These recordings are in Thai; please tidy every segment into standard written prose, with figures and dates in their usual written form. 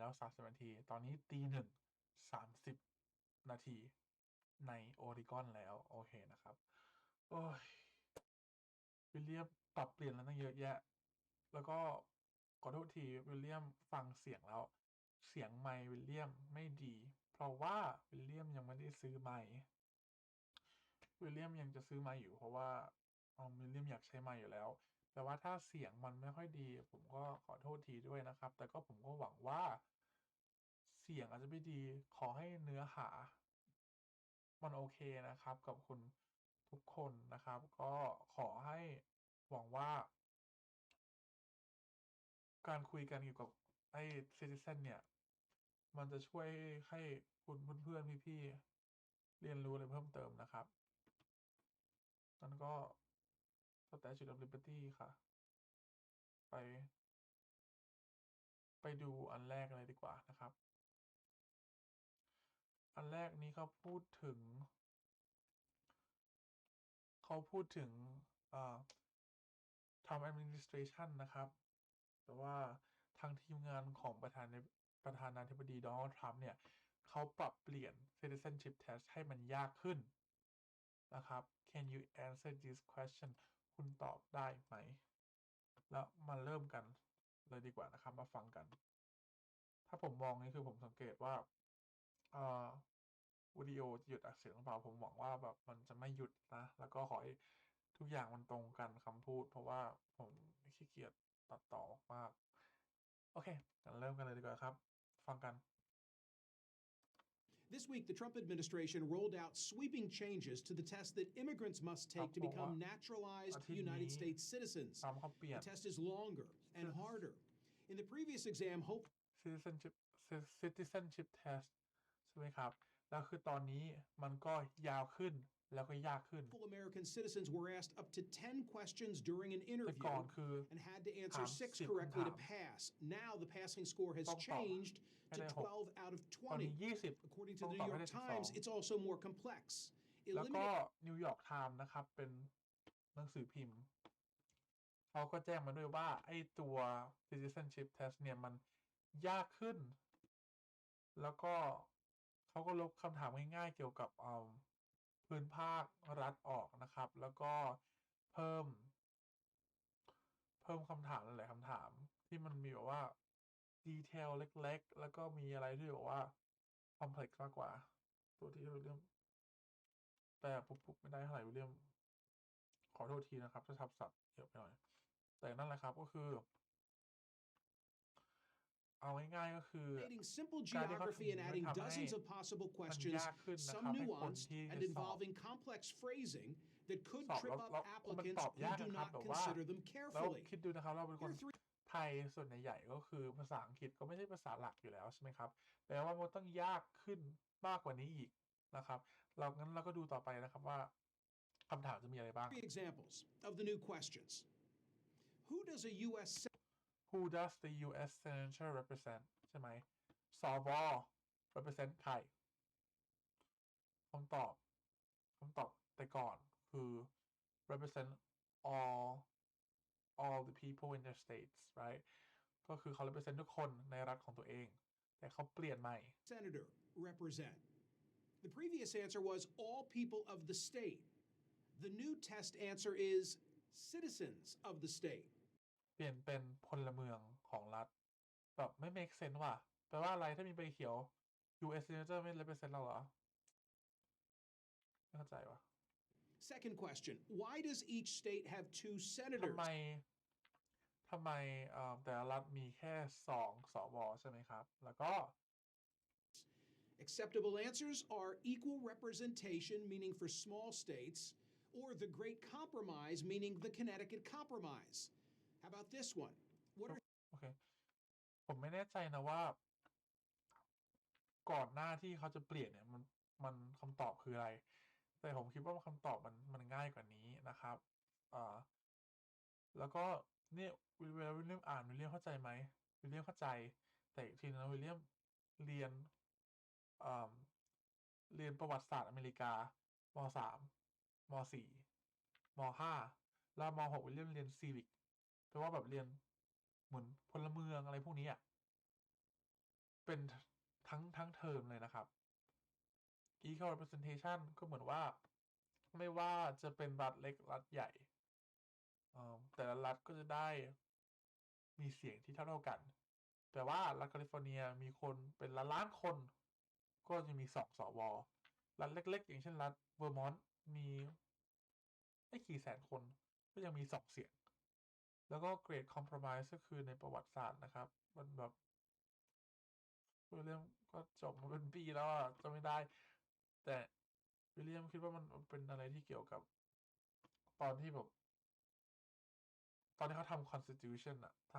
แล้ว30 นาทีตอนนี้1:30 นาทีในโอริกอนแล้วโอเคนะครับโอ้ยวิลเลียมปรับเปลี่ยนแล้วตั้งเยอะแยะแล้วก็ขอโทษทีวิลเลียมฟังเสียงแล้วเสียงไมค์วิลเลียมไม่ดีเพราะว่าวิลเลียมยังไม่ได้ซื้อไมค์วิลเลียมยังจะซื้อไมค์อยู่เพราะว่าวิลเลียมอยากใช้ไมค์อยู่แล้วแต่ว่าถ้าเสียงมันไม่ค่อยดีผมก็ขอโทษทีด้วยนะครับแต่ก็ผมก็หวังว่าเสียงอาจจะไม่ดีขอให้เนื้อหามันโอเคนะครับกับคุณทุกคนนะครับก็ขอให้หวังว่าการคุยกันเกี่ยวกับไอ้ Citizen เนี่ยมันจะช่วยให้คุณเพื่อนๆพี่ๆเรียนรู้อะไรเพิ่มเติมนะครับนั้นก็ Statue of Liberty ค่ะไปดูอันแรกเลยดีกว่านะครับอันแรกนี้เขาพูดถึงทำ administration นะครับแต่ว่าทางทีมงานของประธานาธิบดีโดนัลด์ทรัมป์เนี่ยเขาปรับเปลี่ยน citizenship test ให้มันยากขึ้นนะครับ Can you answer this question คุณตอบได้ไหมแล้วมาเริ่มกันเลยดีกว่านะครับมาฟังกันถ้าผมมองนี่คือผมสังเกตว่าเอ่อวิดีโอจะหยุดอัดเสียงหรือเปล่าผมหวังว่าแบบมันจะไม่หยุดนะแล้วก็ขอให้ทุกอย่างมันตรงกันคำพูดเพราะว่าผมขี้เกียจตัดต่อมากโอเคงั้นเริ่มกันเลยดีกว่าครับฟังกัน This week, the Trump administration rolled out sweeping changes to the test that immigrants must take to become naturalized United States citizens. The test is longer and harder. In the previous exam, citizenship test ใช่ไหมครับแล้วคือตอนนี้มันก็ยาวขึ้นแล้วก็ยากขึ้น hopeful American citizens were asked up to 10 questions during an interview and had to answer 6 correctly to pass. Now the passing score has changed to 12 out of 20. According to the New York Times, it's also more complex. แล้วก็ New York Times นะครับเป็นหนังสือพิมพ์เขาก็แจ้งมาด้วยว่าไอ้ตัว citizenship test เนี่ยมันยากขึ้นแล้วก็เขาก็ลบคำถามง่ายๆเกี่ยวกับพื้นภาครัฐออกนะครับแล้วก็เพิ่มคำถามหลายๆคำถามที่มันมีแบบว่าดีเทลเล็กๆแล้วก็มีอะไรที่แบบว่าคอมเพล็กซ์มากกว่าตัวที่วิลเลียมแปลปุ๊บไม่ได้เท่าไหร่วิลเลียมขอโทษทีนะครับถ้าทับศัพท์เยอะไปหน่อยแต่นั่นแหละครับก็คือเอาง่ายๆก็คือ Adding simple geography and adding dozens of possible questions, some nuanced and involving complex phrasing that could trip up applicants who do not consider them แล้ว carefully. คิดดูนะครับเราเป็นคนไทยส่วนใหญ่ก็คือภาษาอังกฤษก็ไม่ใช่ภาษาหลักอยู่แล้วใช่ไหมครับแต่ว่ามันต้องยากขึ้นมากกว่านี้อีกนะครับงั้นเราก็ดูต่อไปนะครับว่าคำถามจะมีอะไรบ้าง Three examples of the new questions. Who does a U.S. Who does the U.S. Senator represent ใช่ไหมสว represent ใครคำตอบแต่ก่อนคือ represent all the people in the states right ก็คือเขา represent ทุกคนในรัฐของตัวเองแต่เขาเปลี่ยนใหม่ Senator represent? The previous answer was all people of the state. The new test answer is citizens of the state. เปลี่ยนเป็นพลเมืองของรัฐแบบไม่ make sense ว่ะแปลว่าอะไรถ้ามีใบเขียว U.S. Senator ไม่ represent เราเหรอไม่เข้าใจว่ะ Second question, why does each state have 2 ทำ senators? ไมแต่ละรัฐมีแค่2 สวใช่ไหมครับแล้วก็ Acceptable answers are equal representation, meaning for small states, or the Great Compromise, meaning the Connecticut Compromise. How about this one? What are โอเคผมไม่แน่ใจนะว่าก่อนหน้าที่เขาจะเปลี่ยนเนี่ยมันคำตอบคืออะไรแต่ผมคิดว่าคำตอบมันง่ายกว่านี้นะครับแล้วก็เนี่ยเวลาวิลเลียมอ่านวิลเลียมเข้าใจไหมวิลเลียมเข้าใจแต่อีกทีนึงวิลเลียมเรียนเรียนประวัติศาสตร์อเมริกาม.3 ม.4 ม.5 แล้วม.6วิลเลียมเรียนซีวิกแปลว่าแบบเรียนเหมือนพลเมืองอะไรพวกนี้อ่ะ เป็นทั้งเทอมเลยนะครับ equal representation ก็เหมือนว่าไม่ว่าจะเป็นรัฐเล็กรัฐใหญ่แต่ละรัฐก็จะได้มีเสียงที่เท่ากัน แต่ว่ารัฐแคลิฟอร์เนียมีคนเป็นล้านคน ก็จะมี2 สว รัฐเล็กๆอย่างเช่นรัฐเวอร์มอนต์มีไม่กี่แสนคน ก็ยังมี2 เสียง แล้วก็เกรดคอมเพรไมซ์ก็คือในประวัติศาสตร์นะครับ มันแบบวิลเลียมก็จบมาเป็นปีแล้วอ่ะจะไม่ได้ แต่วิลเลียมคิดว่ามันเป็นอะไรที่เกี่ยวกับตอนที่แบบตอนที่เขาทำ constitution อะท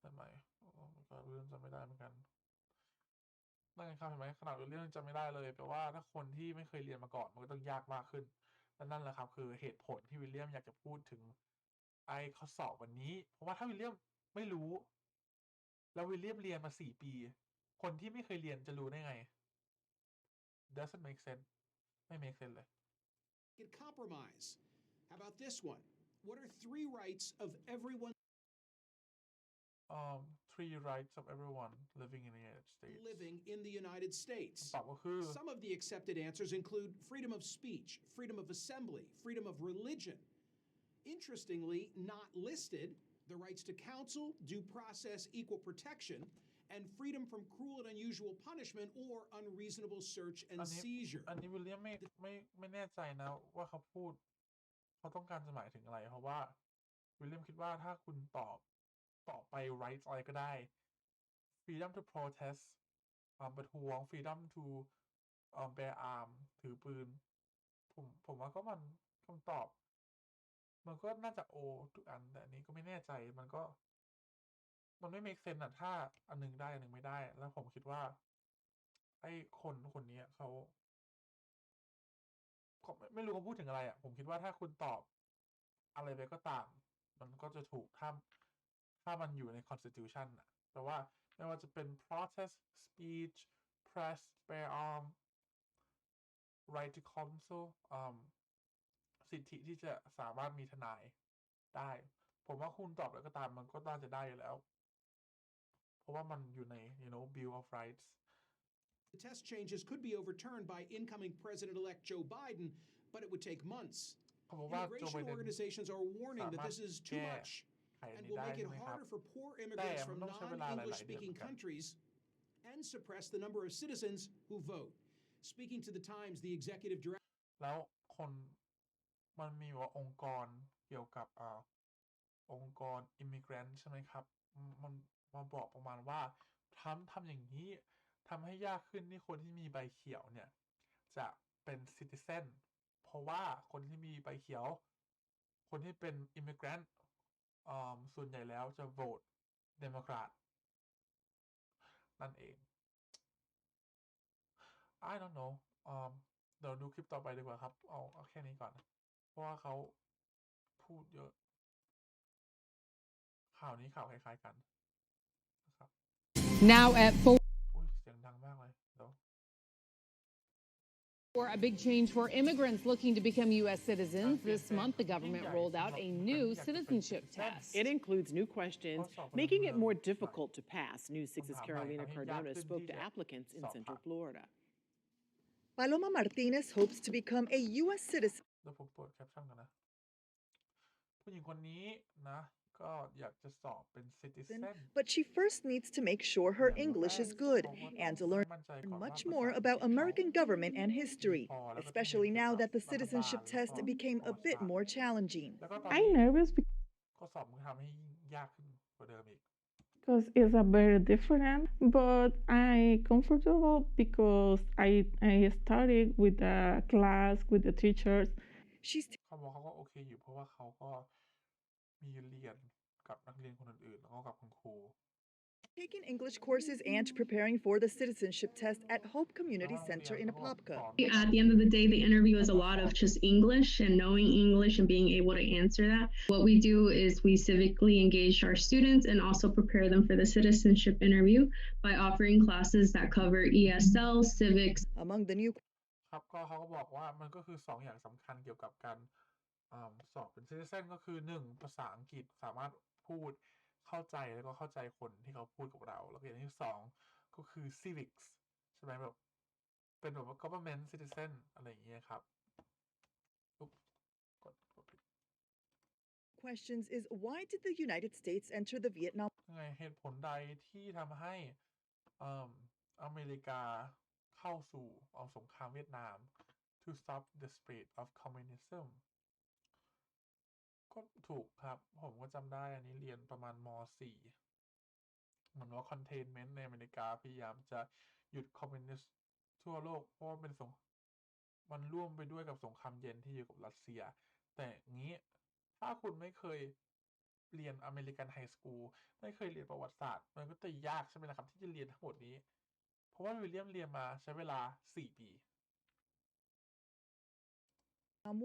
ำไมก็วิลเลียมจำไม่ได้เหมือนกันนั่นไงครับเห็นไหมขนาดวิลเลียมจำไม่ได้เลยแปลว่าถ้าคนที่ไม่เคยเรียนมาก่อนมันก็ต้องยากมากขึ้นและนั่นแหละครับคือเหตุผลที่วิลเลียมอยากจะพูดถึงไอ้ข้อสอบวันนี้เพราะว่าถ้าวิลเลียมไม่รู้แล้ววิลเลียมเรียนมา4 ปีคนที่ไม่เคยเรียนจะรู้ได้ไง doesn't make sense ไม่ make sense เลย Compromise. How about this one? What are 3 rights of everyone 3 rights of everyone living in the United States living in the United States? ตอบก็คือ Some of the accepted answers include freedom of speech, freedom of assembly, freedom of religion. Interestingly, not listed, the rights to counsel, due process, equal protection, and freedom from cruel and unusual punishment or unreasonable search and seizure. อันนี้วิลเลียมไม่แน่ใจนะว่าเขาต้องการจะหมายถึงอะไรเพราะว่าวิลเลียมคิดว่าถ้าคุณตอบไป rights อะไรก็ได้ freedom to protest ประท้วง freedom to bear arm ถือปืนผมว่าก็มันคำตอบมันก็น่าจะ O ทุกอันแต่อันนี้ก็ไม่แน่ใจมันไม่ make sense อะถ้าอันนึงได้อันนึงไม่ได้แล้วผมคิดว่าไอ้คนนี้เขาไม่รู้เขาพูดถึงอะไรอ่ะผมคิดว่าถ้าคุณตอบอะไรไปก็ตามมันก็จะถูกถ้ามันอยู่ใน constitution อ่ะแปลว่าไม่ว่าจะเป็น protest speech press bear arm right to counsel สิทธิที่จะสามารถมีทนายได้ผมว่าคุณตอบอะไรก็ตามมันก็น่าจะได้อยู่แล้วเพราะว่ามันอยู่ใน Bill of Rights The test changes could be overturned by incoming President-elect Joe Biden, but it would take months. Immigration organizations are warning that this is too much and will make it harder for poor immigrants from non-English-speaking countries and suppress the number of citizens who vote. Speaking to the Times, the executive director แล้วมันมีว่าองค์กรเกี่ยวกับองค์กร immigrant ใช่ไหมครับมันมาบอกประมาณว่าทำอย่างนี้ทำให้ยากขึ้นที่คนที่มีใบเขียวเนี่ยจะเป็น citizen เพราะว่าคนที่มีใบเขียวคนที่เป็น immigrant ส่วนใหญ่แล้วจะโหวต Democrat นั่นเอง I don't know เดี๋ยวดูคลิปต่อไปดีกว่าครับเอาแค่นี้ก่อนเพราะว่าเขาพูดเยอะข่าวนี้ข่าวคล้ายๆกันนะครับ Now at 4 เสียงดังมากเลยเดี๋ยว For a big change for immigrants looking to become U.S. citizens. This month, the government rolled out a new citizenship test. It includes new questions, making it more difficult to pass. News 6's Carolina Cardona spoke to applicants in Central Florida. Paloma Martinez hopes to become a U.S. citizen. เดี๋ยวผมเปิดแคปชั่นกันนะผู้หญิงคนนี้นะก็อยากจะสอบเป็น citizen But she first needs to make sure her English is good and to learn much more about American government and history, especially now that the citizenship test became a bit more challenging. I'm nervous ข้อสอบมันทำให้ยากขึ้นกว่าเดิมอีก because it's a very different, but I'm comfortable because I started with the class, with the teachers. เขาบอกเขาก็โอเคอยู่เพราะว่าเขาก็มีเรียนกับนักเรียนคนอื่นๆแล้วก็กับคุณครู Taking English courses and preparing for the citizenship test at Hope Community Center in Apopka. At the end of the day, the interview is a lot of just English and knowing English and being able to answer that. What we do is we civically engage our students and also prepare them for the citizenship interview by offering classes that cover ESL, civics. Among the new ครับก็เขาก็บอกว่ามันก็คือ2 อย่างสำคัญเกี่ยวกับการสอบเป็น citizen ก็คือ1ภาษาอังกฤษสามารถพูด เข้าใจแล้วก็เข้าใจคนที่เขาพูดกับเราแล้วก็อย่างที่สองก็คือ civics ใช่ไหมแบบเป็นแบบว่า government citizen อะไรอย่างเงี้ยครับกดผิด Questions is why did the United States enter the Vietnam ไงเหตุผลใดที่ทำให้อเมริกาเข้าสู่สงครามเวียดนาม to stop the spread of communism ก็ถูกครับผมก็จำได้อันนี้เรียนประมาณม .4 เหมือนว่า containment ในอเมริกาพยายามจะหยุดคอมมิวนิสต์ทั่วโลกเพราะว่ามันร่วมไปด้วยกับสงครามเย็นที่อยู่กับรัสเซียแต่งี้ถ้าคุณไม่เคยเรียนอเมริกันไฮสคูลไม่เคยเรียนประวัติศาสตร์มันก็จะยากใช่ไหมล่ะครับที่จะเรียนทั้งหมดนี้เพราะว่าวิลเลียมเรียนมาใช้เวลา4 ปี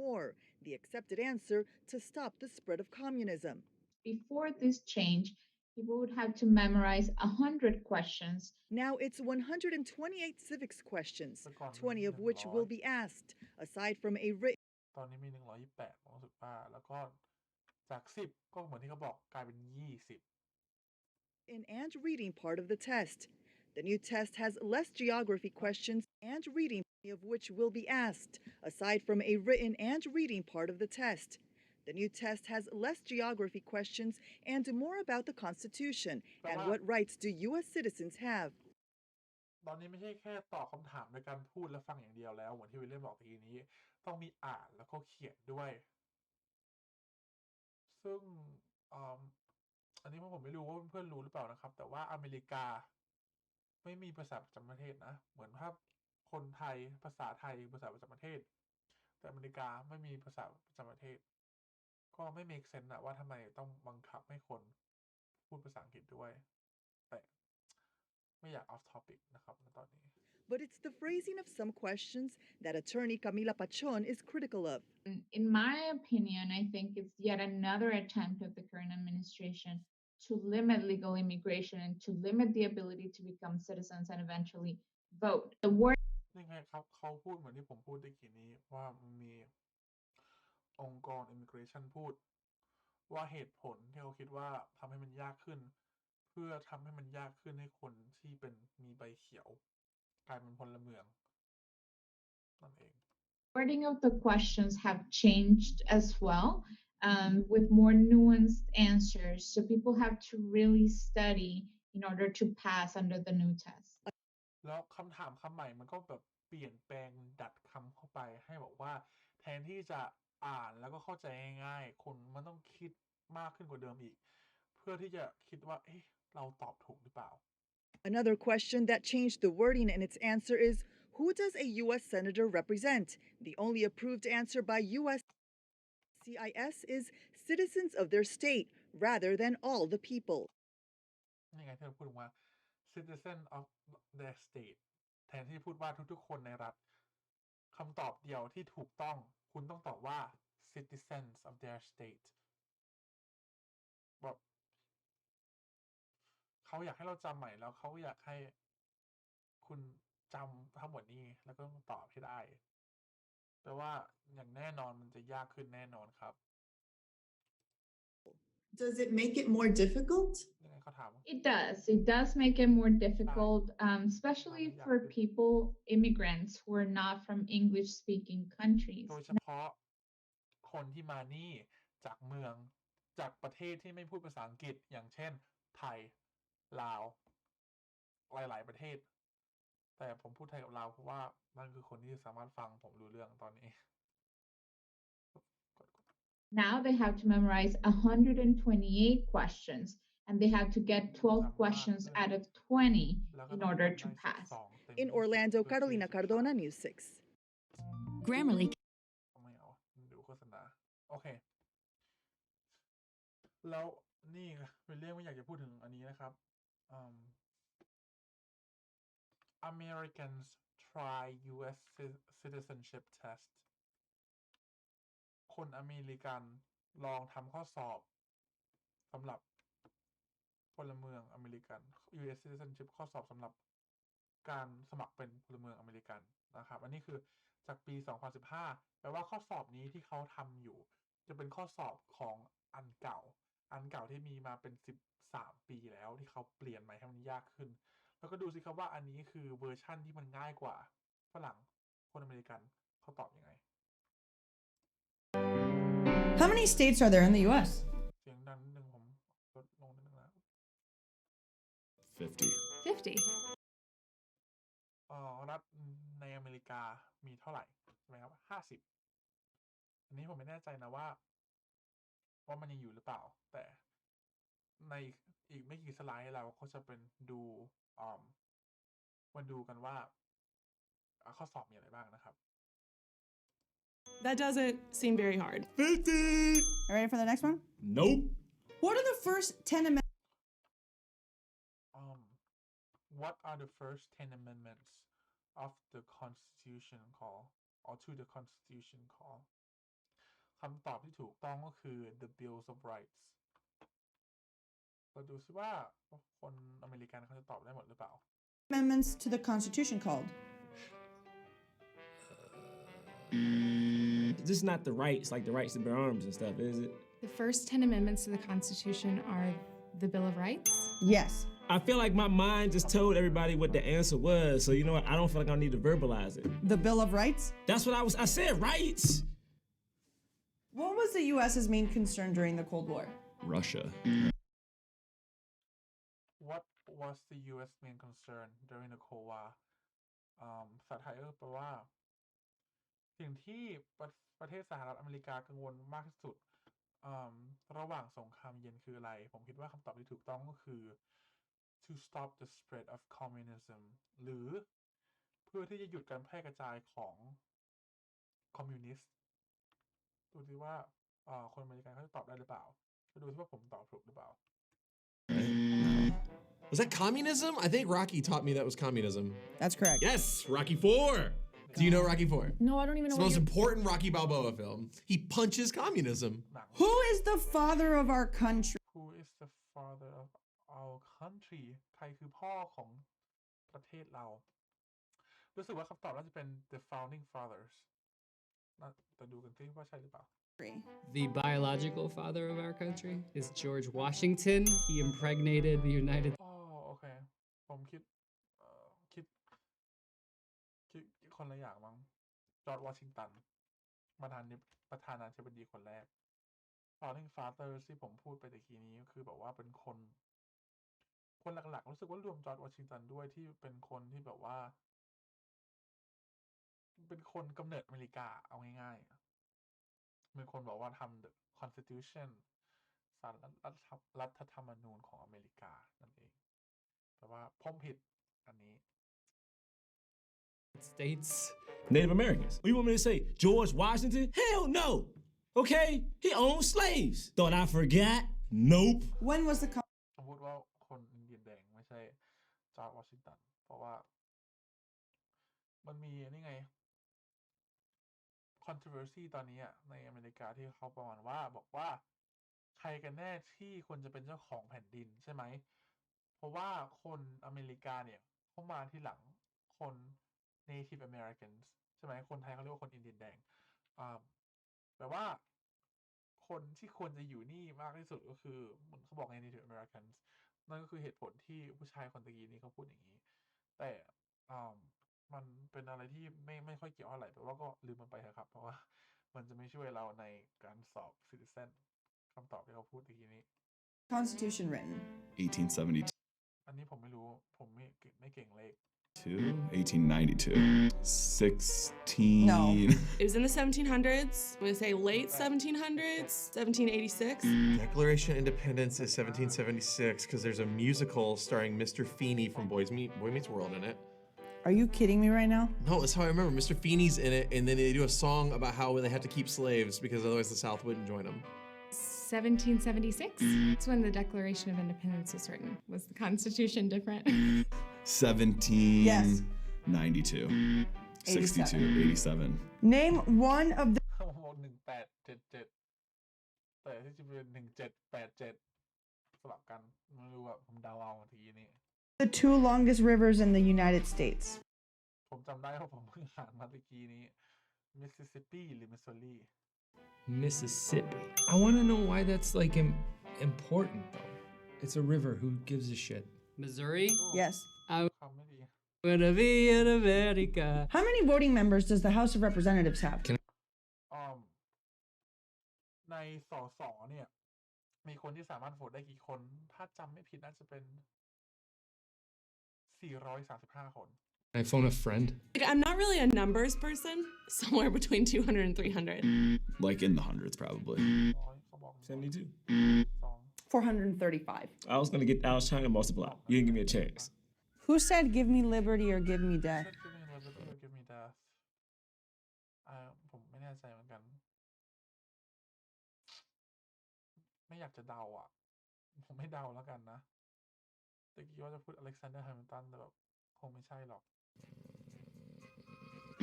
War, the accepted answer to stop the spread of communism. Before this change, people would have to memorize 100 questions. Now it's 128 civics questions, 20 of which will be asked, aside from a written ตอนนี้มี128ผมรู้สึกว่าแล้วก็จาก10ก็เหมือนที่เขาบอกกลายเป็น20 and reading part of the test. The new test has less geography questions and reading, of which will be asked, aside from a written and reading part of the test. The new test has less geography questions and more about the Constitution and what rights do U.S. citizens have. ตอนนี้ไม่ใช่แค่ตอบคำถามโดยการพูดและฟังอย่างเดียวแล้วเหมือนที่วิลเลียมบอกทีนี้ต้องมีอ่านแล้วก็เขียนด้วยซึ่งอันนี้ผมไม่รู้ว่าเพื่อนๆรู้หรือเปล่านะครับแต่ว่าอเมริกาไม่มีภาษาประจำประเทศนะเหมือนถ้าคนไทยภาษาไทยภาษาประจำประเทศแต่อเมริกาไม่มีภาษาประจำประเทศก็ไม่ make sense นะว่าทำไมต้องบังคับให้คนพูดภาษาอังกฤษด้วยแต่ไม่อยาก off topic นะครับในตอนนี้ But it's the phrasing of some questions that attorney Camila Pachon is critical of. In my opinion, I think it's yet another attempt of the current administration to limit legal immigration and to limit the ability to become citizens and eventually vote. The word นี่ไงครับเขาพูดเหมือนที่ผมพูดตะกี้นี้ว่ามีองค์กร immigration พูดว่าเหตุผลที่เขาคิดว่าทำให้มันยากขึ้นเพื่อทำให้มันยากขึ้นให้คนที่มีใบเขียวกลายเป็นพลเมืองนั่นเอง wording of the questions have changed as well, with more nuanced answers. So people have to really study in order to pass under the new test. แล้วคำถามคำใหม่มันก็แบบเปลี่ยนแปลงดัดคำเข้าไปให้บอกว่าแทนที่จะอ่านแล้วก็เข้าใจง่ายๆคนมันต้องคิดมากขึ้นกว่าเดิมอีกเพื่อที่จะคิดว่าเอ๊ะเราตอบถูกหรือเปล่า Another question that changed the wording in its answer is, who does a U.S. Senator represent? The only approved answer by U.S. CIS is citizens of their state rather than all the people. นี่ไงที่เราพูดว่า citizen of their state แทนที่พูดว่าทุกๆคนในรัฐคำตอบเดียวที่ถูกต้องคุณต้องตอบว่า citizens of their state แบบเขาอยากให้เราจำใหม่แล้วเขาอยากให้คุณจำทั้งหมดนี้แล้วก็ต้องตอบให้ได้แปลว่าอย่างแน่นอนมันจะยากขึ้นแน่นอนครับ Does it make it more difficult? It does. It does make it more difficult, especially for people, immigrants who are not from English-speaking countries. โดยเฉพาะคนที่มานี่จากเมืองจากประเทศที่ไม่พูดภาษาอังกฤษอย่างเช่นไทยลาวหลายๆประเทศแต่ผมพูดไทยกับลาวเพราะว่านั่นคือคนที่สามารถฟังผมรู้เรื่องตอนนี้ Now they have to memorize 128 questions and they have to get 12 questions out of 20 in order to pass. In Orlando, Carolina Cardona, News 6. Grammarly ไม่เอาดูโฆษณาโอเคแล้วนี่เป็นเรื่องไม่อยากจะพูดถึงอันนี้นะครับAmericans try U.S. citizenship test คนอเมริกันลองทำข้อสอบสำหรับพลเมืองอเมริกัน U.S. citizenship ข้อสอบสำหรับการสมัครเป็นพลเมืองอเมริกันนะครับอันนี้คือจากปี 2015 แปลว่าข้อสอบนี้ที่เขาทำอยู่จะเป็นข้อสอบของอันเก่า อันเก่าที่มีมาเป็น13 ปีแล้วที่เขาเปลี่ยนใหม่ให้มันยากขึ้นแล้วก็ดูสิครับว่าอันนี้คือเวอร์ชั่นที่มันง่ายกว่าฝรั่งคนอเมริกันเขาตอบยังไง How many states are there in the U.S.? เสียงดังนิดนึงผมลดลงนิดนึงนะ 50. รัฐในอเมริกามีเท่าไหร่ใช่ไหมครับ50อันนี้ผมไม่แน่ใจนะว่ามันยังอยู่หรือเปล่าแต่ในอีกไม่กี่สไลด์เราก็จะเป็นดูมาดูกันว่าข้อสอบมีอะไรบ้างนะครับ That doesn't seem very hard. 50. Are you ready for the next one? Nope. What are the first 10 amendments? What are the first 10 amendments of the Constitution call or to the Constitution call คำตอบที่ถูกต้องก็คือ the Bills of Rights เราดูซิว่าคนอเมริกันเขาจะตอบได้หมดหรือเปล่า Amendments to the Constitution called? This is not the rights, like the rights to bear arms and stuff, is it? The first 10 amendments to the Constitution are the Bill of Rights? Yes. I feel like my mind just told everybody what the answer was, so you know what? I don't feel like I need to verbalize it. The Bill of Rights? That's what I said rights! What was the U.S.'s main concern during the Cold War? Russia. What was the U.S. main concern during the Cold War ภาษาไทยแปลว่าสิ่งที่ประเทศสหรัฐอเมริกากังวลมากที่สุดระหว่างสงครามเย็นคืออะไรผมคิดว่าคำตอบที่ถูกต้องก็คือ to stop the spread of communism หรือเพื่อที่จะหยุดการแพร่กระจายของคอมมิวนิสต์ดูสิว่าคนอเมริกันเขาจะตอบได้หรือเปล่าดูสิว่าผมตอบถูกหรือเปล่า Was that communism? I think Rocky taught me that was communism. That's correct. Yes, Rocky 4. Do you know Rocky 4? No, I don't even know. It's the most important Rocky Balboa film. He punches communism. Who is the father of our country? Who is the father of our country? ใครคือพ่อของประเทศเรารู้สึกว่าคำตอบน่าจะเป็น the founding fathers แต่ดูกันซิว่าใช่หรือเปล่า The biological father of our country is George Washington. He impregnated the United. โอเคผมคิดคนละอย่างมั้งจอร์จวอชิงตันประธานาธิบดีคนแรก founding fathers ที่ผมพูดไปตะกี้นี้ก็คือแบบว่าเป็นคนหลักๆรู้สึกว่ารวมจอร์จวอชิงตันด้วยที่เป็นคนที่แบบว่าเป็นคนกำเนิดอเมริกาเอาง่ายๆเป็นคนบอกว่าทำ the constitution สารรัฐธรรมนูญของอเมริกานั่นเองแต่ว่าผมผิดอันนี้ States. Native Americans. What do you want me to say? George Washington? Hell no! Okay? He owned slaves. Thought I forgot? Nope. When was the สมมติว่าคนอินเดียนแดงไม่ใช่จอร์จวอชิงตันเพราะว่ามันมีนี่ไง controversy ตอนนี้ในอเมริกาที่เขาประมาณว่าบอกว่าใครกันแน่ที่ควรจะเป็นเจ้าของแผ่นดินใช่ไหมเพราะว่าคนอเมริกาเนี่ยเข้ามาที่หลังคน Native Americans ใช่ไหมคนไทยเขาเรียกว่าคนอินเดียนแดงแต่ว่าคนที่ควรจะอยู่นี่มากที่สุดก็คือเขาบอก Native Americans นั่นก็คือเหตุผลที่ผู้ชายคนตะกี้นี้เขาพูดอย่างนี้แต่มันเป็นอะไรที่ไม่ค่อยเกี่ยวอะไรแต่ว่าก็ลืมมันไปเถอะครับเพราะว่ามันจะไม่ช่วยเราในการสอบ Citizen คำตอบที่เขาพูดตะกี้นี้ Constitution written? 1872. อันนี้ผมไม่รู้ผมไม่เก่งเลข 1892. 16. No. It was in the 1700s. I'm going to say late 1700s, 1786. Declaration of Independence is 1776 because there's a musical starring Mr. Feeney from Boy Meets World in it. Are you kidding me right now? No, that's how I remember. Mr. Feeney's in it, and then they do a song about how they have to keep slaves because otherwise the South wouldn't join them. 1776? That's when the Declaration of Independence was written. Was the Constitution different? 17. Yes. 92. 62. 87. Name one of the 1877แต่ที่จะเป็น1787สลับกันไม่รู้ว่าผมเดาเอาทีนี้ two longest rivers in the United States. ผมจำได้ว่าผมเพิ่งอ่านมาตะกี้นี้ Mississippi หรือ Missouri Mississippi. I want to know why that's like important though. It's a river. Who gives a shit? Missouri? Yes. I'm gonna be in America. How many voting members does the House of Representatives have? ในสสเนี่ยมีคนที่สามารถโหวตได้กี่คนถ้าจำไม่ผิดน่าจะเป็น435 คน Can I phone a friend? Like, I'm not really a numbers person. Somewhere between 200 and 300. Like in the hundreds, probably. 72. 435. I was trying to multiply. You didn't give me a chance. Who said give me liberty or give me death? Give me death ผมไม่แน่ใจเหมือนกัน ไม่อยากจะเดาอ่ะ ผมไม่เดาแล้วกันนะตะกี้ว่าจะพูดอเล็กซานเดอร์แฮมิลตันแต่แบบคงไม่ใช่หรอก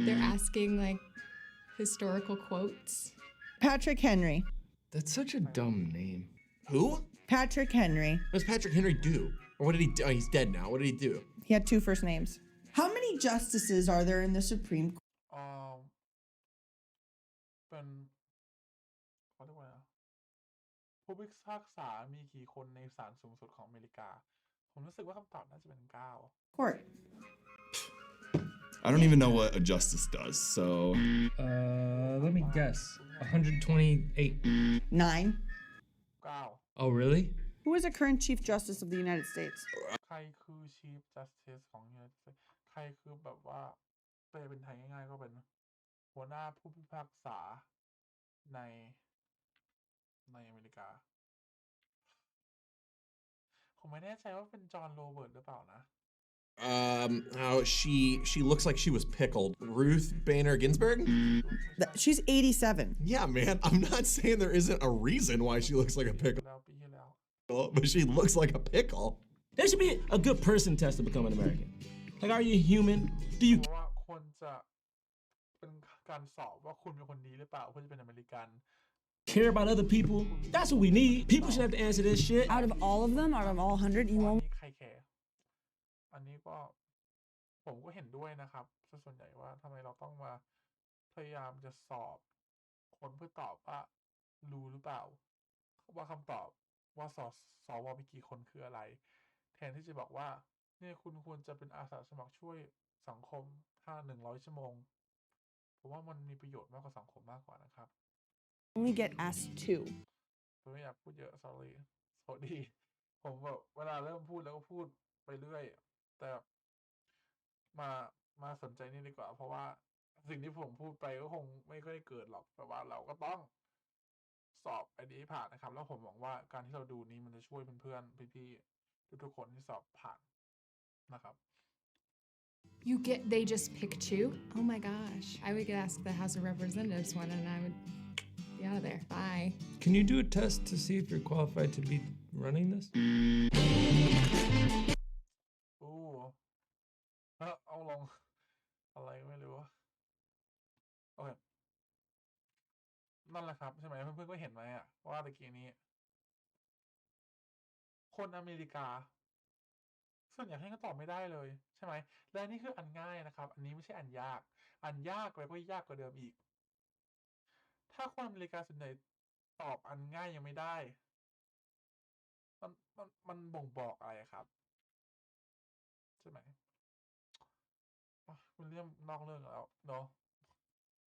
They're asking like historical quotes. Patrick Henry. That's such a dumb name. Who? Patrick Henry. What does Patrick Henry do? Or what did he do? Oh, he's dead now. What did he do? He had 2 first names. How many justices are there in the Supreme Court? เป็นเขาเรียกว่าอะไรผู้พิพากษามีกี่คนในศาลสูงสุดของอเมริกา ผมรู้สึกว่าคำตอบน่าจะเป็น 9 Court. I don't even know what a justice does, so. Let me guess. 128. 9. 9 Oh, really? Who is the current Chief Justice of the United States? ใครคือ Chief Justice ของ United States ใครคือแบบว่าแปลเป็นไทยง่ายๆก็เป็นหัวหน้าผู้พิพากษาในอเมริกา ผมไม่แน่ใจว่าเป็นจอห์นโรเบิร์ตหรือเปล่านะ She looks like she was pickled. Ruth Bader Ginsburg? She's 87. Yeah, man. I'm not saying there isn't a reason why she looks like a pickle. แล้วปีที่แล้ว But she looks like a pickle. There should be a good person test to become an American. Like, are you human? Do you เพราะว่าควรจะเป็นการสอบว่าคุณเป็นคนดีหรือเปล่าเพื่อจะเป็นอเมริกัน care about other people? That's what we need. People should have to answer this shit. Out of all of them, out of all 100, you won't. ใครแคร์อันนี้ก็ผมก็เห็นด้วยนะครับส่วนใหญ่ว่าทำไมเราต้องมาพยายามจะสอบคนเพื่อตอบว่ารู้หรือเปล่าว่าคำตอบว่าสวมีกี่คนคืออะไร แทนที่จะบอกว่าเนี่ยคุณควรจะเป็นอาสาสมัครช่วยสังคมถ้า100 ชั่วโมงผมว่ามันมีประโยชน์มากกว่าสังคมมากกว่านะครับ Only get asked 2. ผมไม่อยากพูดเยอะ sorry สวัสดีผมแบบเวลาเริ่มพูดแล้วก็พูดไปเรื่อยแต่มาสนใจนี่ดีกว่าเพราะว่าสิ่งที่ผมพูดไปก็คงไม่ค่อยเกิดหรอกแต่ว่าเราก็ต้องสอบอันนี้ผ่านนะครับแล้วผมหวังว่าการที่เราดูนี้มันจะช่วยเพื่อนๆพี่ๆทุกๆคนที่สอบผ่านนะครับ They just pick 2? Oh my gosh. I would get asked the House of Representatives one and I would be out of there. Bye. Can you do a test to see if you're qualified to be running this? โอ้เอาลงอะไรไม่รู้โอเคนั่นแหละครับใช่ไหมเพื่อนๆก็เห็นไหมอะว่าตะกี้นี้คนอเมริกาส่วนใหญ่ให้ก็ตอบไม่ได้เลยใช่ไหมและนี่คืออันง่ายนะครับอันนี้ไม่ใช่อันยากแล้วก็ยากกว่าเดิมอีกถ้าคนอเมริกาส่วนใหญ่ตอบอันง่ายยังไม่ได้มันบ่งบอกอะไรครับใช่ไหมคุณเรื่องนอกเรื่องแล้วเนาะ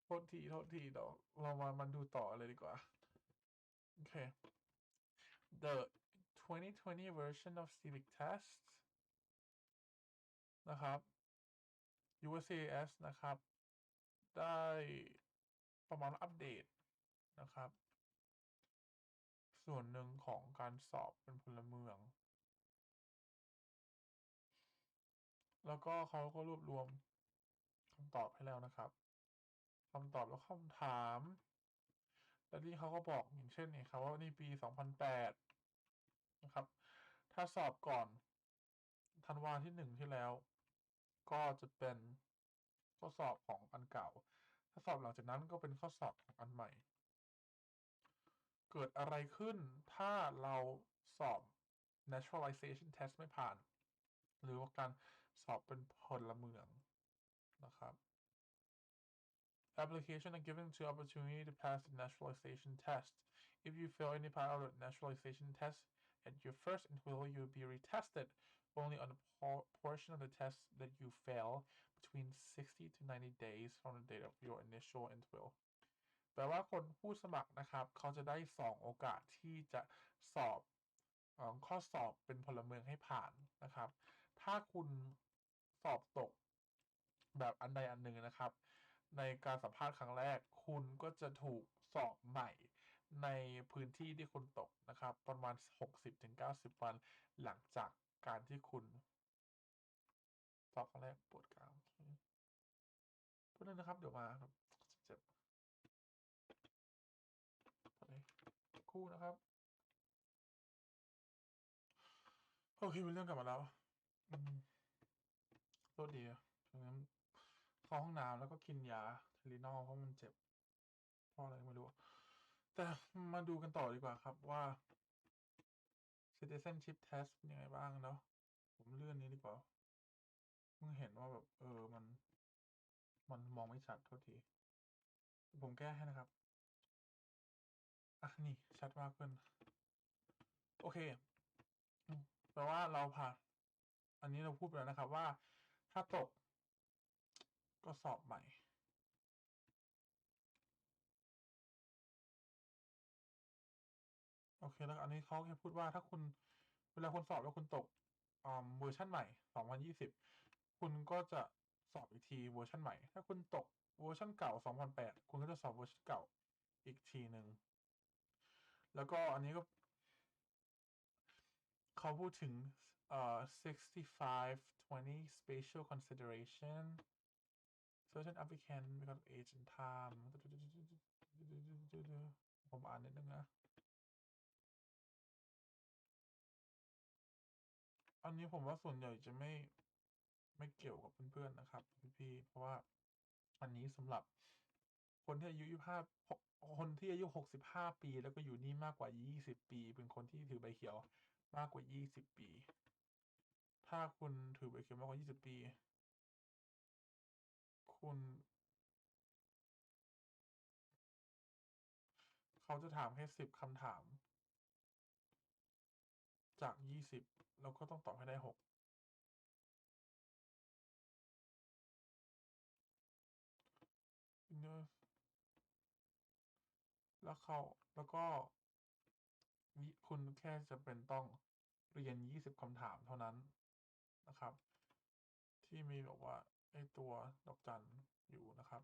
โทษทีเดี๋ยวเรามาดูต่อเลยดีกว่าโอเค The 2020 version of civic test นะครับ USCIS นะครับได้ประมาณอัปเดตนะครับส่วนหนึ่งของการสอบเป็นพลเมืองแล้วก็เขาก็รวบรวมคำตอบให้แล้วนะครับคำตอบและคำถามและที่เขาก็บอกอย่างเช่นนี่ครับว่านี่ปี 2008 นะครับถ้าสอบก่อนธันวาที่ 1 ที่แล้วก็จะเป็นข้อสอบของอันเก่าถ้าสอบหลังจากนั้นก็เป็นข้อสอบของอันใหม่เกิดอะไรขึ้นถ้าเราสอบ naturalization test ไม่ผ่านหรือว่าการสอบเป็นพลเมืองนะครับ application are given to opportunity to pass the naturalization test If you fail any part of the naturalization test at your first interview, you'll be retested only on the portion of the test that you fail between 60 to 90 days from the date of your initial interview. แปลว่าคนผู้สมัครนะครับเขาจะได้2โอกาสที่จะสอบข้อสอบเป็นพลเมืองให้ผ่านนะครับถ้าคุณสอบตกแบบอันใดอันหนึ่งนะครับในการสัมภาษณ์ครั้งแรกคุณก็จะถูกสอบใหม่ในพื้นที่ที่คุณตกนะครับประมาณ 60-90 วันหลังจากการที่คุณสอบครั้งแรกปวดกรามพูดเลยนะครับเดี๋ยวมาครับเจ็บคู่นะครับโอเคเป็นเรื่องกลับมาแล้วโทษดีฉะนั้นเข้าห้องน้ำแล้วก็กินยาเทลินอลเพราะมันเจ็บเพราะอะไรไม่รู้แต่มาดูกันต่อดีกว่าครับว่า citizenship test เป็นยังไงบ้างเนาะผมเลื่อนนี้ดีกว่าเพิ่งเห็นว่าแบบมันมองไม่ชัดโทษทีผมแก้ให้นะครับนี่ชัดมากขึ้นโอเคแปลว่าเราผ่านอันนี้เราพูดไปแล้วนะครับว่าถ้าตกก็สอบใหม่โอเคแล้วอันนี้เขาแค่พูดว่าถ้าคุณเวลาคุณสอบแล้วคุณตกเวอร์ชันใหม่2020คุณก็จะสอบอีกทีเวอร์ชันใหม่ถ้าคุณตกเวอร์ชันเก่า2008คุณก็จะสอบเวอร์ชันเก่าอีกทีหนึ่งแล้วก็อันนี้ก็เขาพูดถึง65-20 spatial consideration certain applicant because of age and time ผมอ่านนิดนึงนะอันนี้ผมว่าส่วนใหญ่จะไม่เกี่ยวกับเพื่อนๆนะครับพี่ๆเพราะว่าอันนี้สำหรับคนที่อายุ65ปีแล้วก็อยู่นี่มากกว่า20ปีเป็นคนที่ถือใบเขียวมากกว่า20ปีถ้าคุณถือใบเขียวมากกว่า20ปีคุณเขาจะถามแค่10คำถามจาก20แล้วก็ต้องตอบให้ได้6แล้วก็คุณแค่จะเป็นต้องเรียน20คำถามเท่านั้นนะครับที่มีบอกว่าไอ้ตัวดอกจันอยู่นะครับ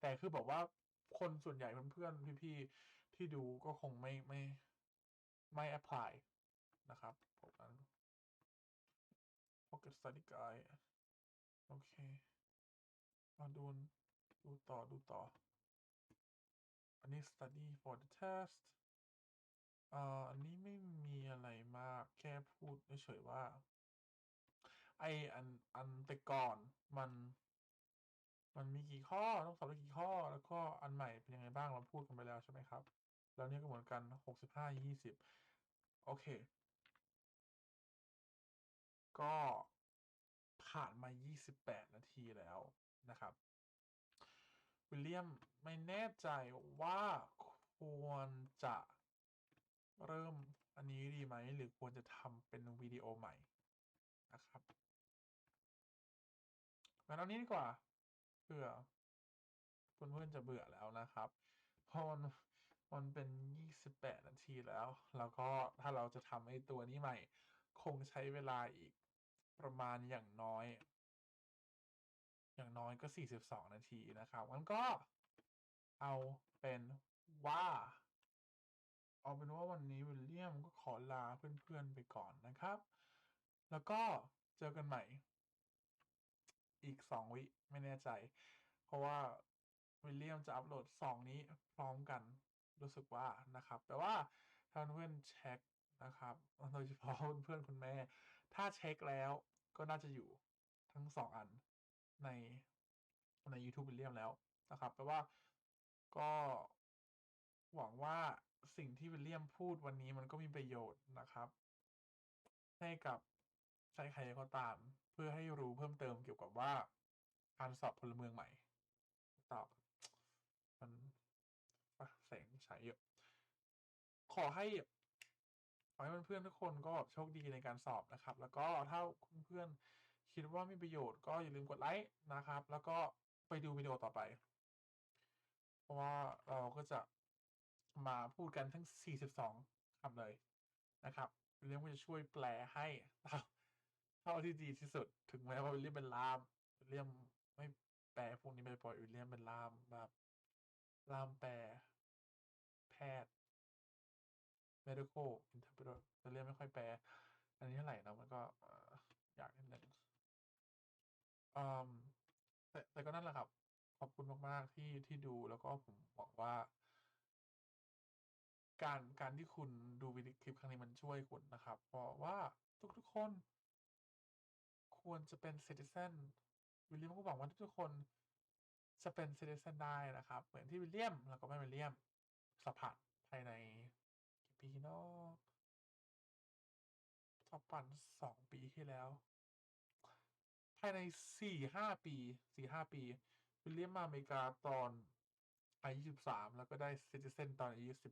แต่คือบอกว่าคนส่วนใหญ่เพื่อนๆพี่ๆที่ดูก็คงไม่ apply นะครับพวกนั้น Pocket Study Guide โอเคมาดูต่ออันนี้ study for the test อันนี้ไม่มีอะไรมากแค่พูดเฉยๆว่าอันแต่ก่อนมันมีกี่ข้อต้องสอบได้กี่ข้อแล้วก็อันใหม่เป็นยังไงบ้างเราพูดกันไปแล้วใช่ไหมครับแล้วนี่ก็เหมือนกัน65-20โอเคก็ผ่านมา28นาทีแล้วนะครับวิลเลียมไม่แน่ใจว่าควรจะเริ่มอันนี้ดีไหมหรือควรจะทำเป็นวิดีโอใหม่นะครับงั้นเอานี้ดีกว่าเพื่อเพื่อนๆจะเบื่อแล้วนะครับเพราะมันเป็น28นาทีแล้วก็ถ้าเราจะทำไอ้ตัวนี้ใหม่คงใช้เวลาอีกประมาณอย่างน้อยก็42นาทีนะครับงั้นก็เอาเป็นว่าวันนี้วิลเลียมก็ขอลาเพื่อนๆไปก่อนนะครับแล้วก็เจอกันใหม่อีก2วิไม่แน่ใจเพราะว่าวิลเลียมจะอัปโหลด2นี้พร้อมกันรู้สึกว่านะครับแต่ว่าถ้าเพื่อนเช็คนะครับโดยเฉพาะเพื่อนคุณแม่ถ้าเช็คแล้วก็น่าจะอยู่ทั้ง2อันใน YouTube วิลเลียมแล้วนะครับแปลว่าก็หวังว่าสิ่งที่วิลเลียมพูดวันนี้มันก็มีประโยชน์นะครับให้กับใครๆก็ตามเพื่อให้รู้เพิ่มเติมเกี่ยวกับว่าการสอบพลเมืองใหม่ตอบมันแสงฉายเยอะ ขอให้เพื่อนๆทุกคนก็โชคดีในการสอบนะครับ แล้วก็ถ้าเพื่อนคิดว่ามีประโยชน์ก็อย่าลืมกดไลค์นะครับ แล้วก็ไปดูวิดีโอต่อไป เพราะว่าเราก็จะมาพูดกันทั้ง42คำเลยนะครับวิลเลียมก็จะช่วยแปลให้เท่าที่ดีที่สุดถึงแม้ว่าวิลเลียมเป็นล่ามวิลเลียมไม่แปลพวกนี้บ่อยๆวิลเลียมเป็นล่ามแบบล่ามแปลแพทย์ medical interpreter วิลเลียมไม่ค่อยแปลอันนี้เท่าไหร่นะมันก็อยากนิดนึงแต่ก็นั่นแหละครับขอบคุณมากๆที่ดูแล้วก็ผมหวังว่าการที่คุณดูวิดีโอคลิปครั้งนี้มันช่วยคุณนะครับเพราะว่าทุกๆคนควรจะเป็น citizen วิลเลียมก็หวังว่าทุกๆคนจะเป็น citizen ได้นะครับเหมือนที่วิลเลียมแล้วก็ไม่วิลเลียมสัมผัสภายในกี่ปีเนาะสัมผัส2 ปีที่แล้วภายใน4-5 ปีวิลเลียมมาอเมริกาตอนอายุ23แล้วก็ได้ citizen ตอนอายุ17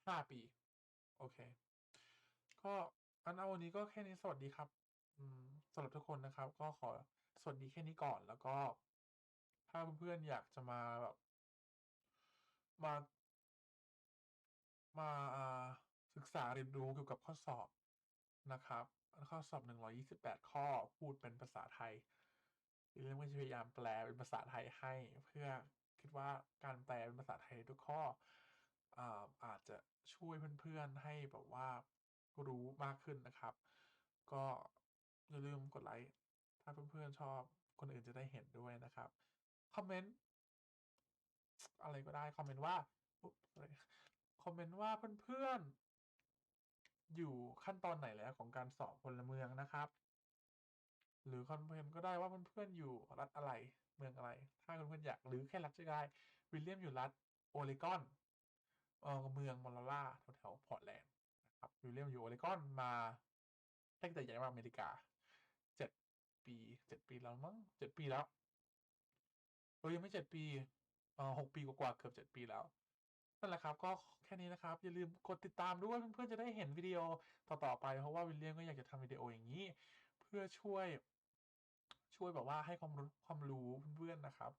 5 ปีโอเคก็เอาวันนี้ก็แค่นี้สวัสดีครับสำหรับทุกคนนะครับก็ขอสวัสดีแค่นี้ก่อนแล้วก็ถ้าเพื่อนๆอยากจะมาแบบมาศึกษาเรียนรู้เกี่ยวกับข้อสอบนะครับข้อสอบ128ข้อพูดเป็นภาษาไทยเรื่องก็จะพยายามแปลเป็นภาษาไทยให้เพื่อคิดว่าการแปลเป็นภาษาไทยทุกข้ออาจจะช่วยเพื่อนๆให้แบบว่ารู้มากขึ้นนะครับก็อย่าลืมกดไลค์ถ้าเพื่อนๆชอบคนอื่นจะได้เห็นด้วยนะครับคอมเมนต์อะไรก็ได้คอมเมนต์ว่าเพื่อนๆอยู่ขั้นตอนไหนแล้วของการสอบพลเมืองนะครับหรือคอมเมนต์ก็ได้ว่าเพื่อนๆอยู่รัฐอะไรเมืองอะไรถ้าเพื่อนๆอยากหรือแค่รัฐก็ได้วิลเลียมอยู่รัฐโอเรกอนเมืองมอลาล่าแถวพอร์ตแลนด์นะครับวิลเลียมอยู่โอเรกอนมาตั้งแต่ย้ายมาอเมริกา7 ปีแล้วมั้ง7 ปีแล้วยังไม่7 ปี6 ปีกว่าเกือบ7 ปีแล้วนั่นแหละครับก็แค่นี้นะครับอย่าลืมกดติดตามด้วยเพื่อนๆจะได้เห็นวิดีโอต่อๆไปเพราะว่าวิลเลียมก็อยากจะทำวิดีโออย่างนี้เพื่อช่วยแบบว่าให้ความรู้เพื่อนๆนะครับ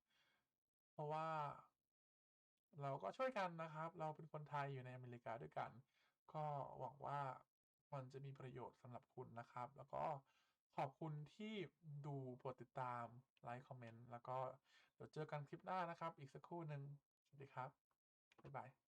เพราะว่าเราก็ช่วยกันนะครับเราเป็นคนไทยอยู่ในอเมริกาด้วยกันก็หวังว่ามันจะมีประโยชน์สำหรับคุณนะครับแล้วก็ขอบคุณที่ดูโปรดติดตามไลค์คอมเมนต์แล้วก็เดี๋ยวเจอกันคลิปหน้านะครับอีกสักครู่หนึ่งสวัสดีครับบ๊ายบาย